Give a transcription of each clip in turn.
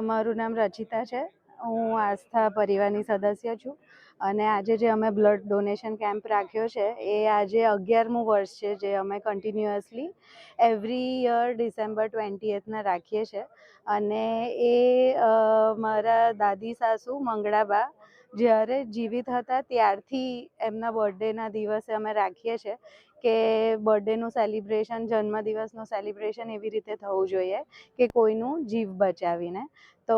મારું નામ રચિતા છે. હું આસ્થા પરિવારની સદસ્ય છું અને આજે જે અમે બ્લડ ડોનેશન કેમ્પ રાખ્યો છે એ આજે 11મું વર્ષ છે જે અમે continuously every year December 20th રાખીએ છીએ. અને એ મારા દાદી સાસુ મંગળાબા જ્યારે જીવિત હતા ત્યારથી એમના બર્થડેના દિવસે અમે રાખીએ છીએ કે બર્થડેનું સેલિબ્રેશન, જન્મદિવસનું સેલિબ્રેશન એવી રીતે થવું જોઈએ કે કોઈનું જીવ બચાવીને. તો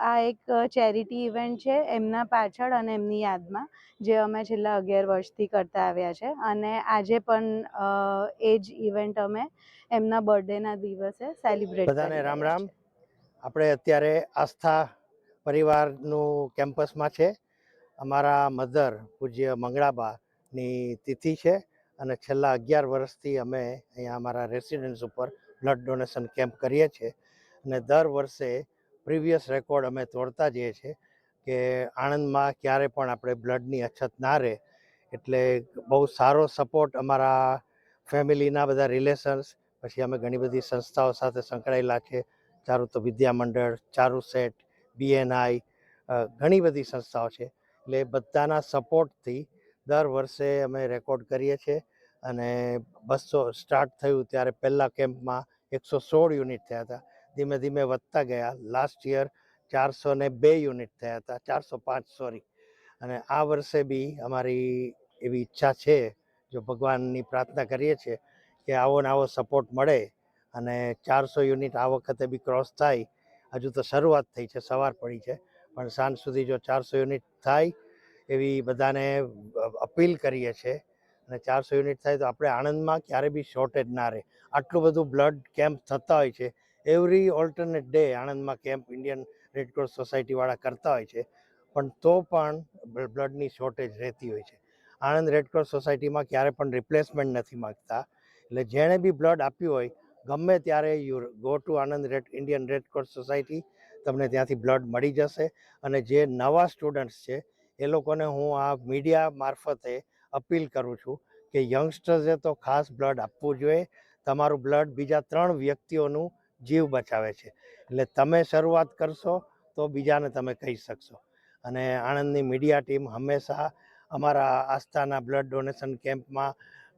આ એક ચેરિટી ઇવેન્ટ છે એમના પાછળ અને એમની યાદમાં, જે અમે છેલ્લા 11 વર્ષથી કરતા આવ્યા છે. અને આજે પણ એ જ ઇવેન્ટ અમે એમના બર્થડેના દિવસે સેલિબ્રેટ બધાને રામ રામ. આપણે અત્યારે આસ્થા પરિવારનું કેમ્પસમાં છે. અમારા મધર પૂજ્ય મંગળાબાની તિથિ છે અને છેલ્લા 11 વર્ષથી અમે અહીંયા અમારા રેસિડન્સ ઉપર બ્લડ ડોનેશન કેમ્પ કરીએ છીએ. અને દર વર્ષે પ્રીવિયસ રેકોર્ડ અમે તોડતા જઈએ છીએ કે આણંદમાં ક્યારે પણ આપણે બ્લડની અછત ના રહે. એટલે બહુ સારો સપોર્ટ અમારા ફેમિલીના બધા રિલેશન્સ, પછી અમે ઘણી બધી સંસ્થાઓ સાથે સંકળાયેલા છે. ચારુતો વિદ્યા મંડળ, ચારુસેટ, BNI, ઘણી બધી સંસ્થાઓ છે. એટલે બધાના સપોર્ટથી દર વર્ષે અમે રેકોર્ડ કરીએ છીએ. અને 200 સ્ટાર્ટ થયું ત્યારે પહેલાં કેમ્પમાં 116 યુનિટ થયા હતા. ધીમે ધીમે વધતા ગયા. લાસ્ટ યર 402 યુનિટ થયા હતા, 405 સોરી. અને આ વર્ષે બી અમારી એવી ઈચ્છા છે, જો ભગવાનની પ્રાર્થના કરીએ છીએ કે આવો ને આવો સપોર્ટ મળે અને 400 યુનિટ આ વખતે બી ક્રોસ થાય. હજુ તો શરૂઆત થઈ છે, સવાર પડી છે, પણ સાંજ સુધી જો 400 યુનિટ થાય એવી બધાને અપીલ કરીએ છીએ. અને 400 યુનિટ થાય તો આપણે આણંદમાં ક્યારે બી શોર્ટેજ ના રહે. આટલું બધું બ્લડ કેમ્પ થતા હોય છે, એવરી ઓલ્ટરનેટ ડે આણંદમાં કેમ્પ ઇન્ડિયન રેડક્રોસ સોસાયટીવાળા કરતા હોય છે, પણ તો પણ બ્લડની શોર્ટેજ રહેતી હોય છે. આણંદ રેડક્રોસ સોસાયટીમાં ક્યારે પણ રિપ્લેસમેન્ટ નથી માગતા. એટલે જેણે બી બ્લડ આપ્યું હોય ગમે ત્યારે you go to Anand Indian Red Cross society, તમને ત્યાંથી બ્લડ મળી જશે. અને જે નવા સ્ટુડન્ટ્સ છે એ લોકોને હું આ મીડિયા મારફતે અપીલ કરું છું કે યંગસ્ટર્સે તો ખાસ બ્લડ આપવું જોઈએ. તમારું બ્લડ બીજા 3 વ્યક્તિઓનું જીવ બચાવે છે. એટલે તમે શરૂઆત કરશો તો બીજાને તમે કહી શકશો. અને આણંદની મીડિયા ટીમ હંમેશા અમારા આસ્થાના બ્લડ ડોનેશન કેમ્પમાં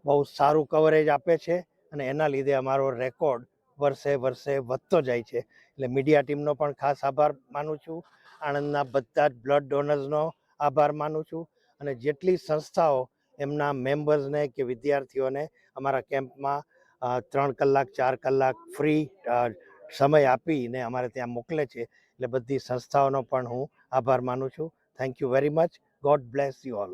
બહુ સારું કવરેજ આપે છે અને એના લીધે અમારો રેકોર્ડ વર્ષે વર્ષે વધતો જાય છે. એટલે મીડિયા ટીમનો પણ ખાસ આભાર માનું છું. આણંદના બધા જ બ્લડ ડોનર્સનો આભાર માનું છું. અને જેટલી સંસ્થાઓ એમના મેમ્બર્સને કે વિદ્યાર્થીઓને અમારા કેમ્પમાં 3 કલાક 4 કલાક ફ્રી સમય આપીને અમારે ત્યાં મોકલે છે, એટલે બધી સંસ્થાઓનો પણ હું આભાર માનું છું. Thank you very much. God bless you all.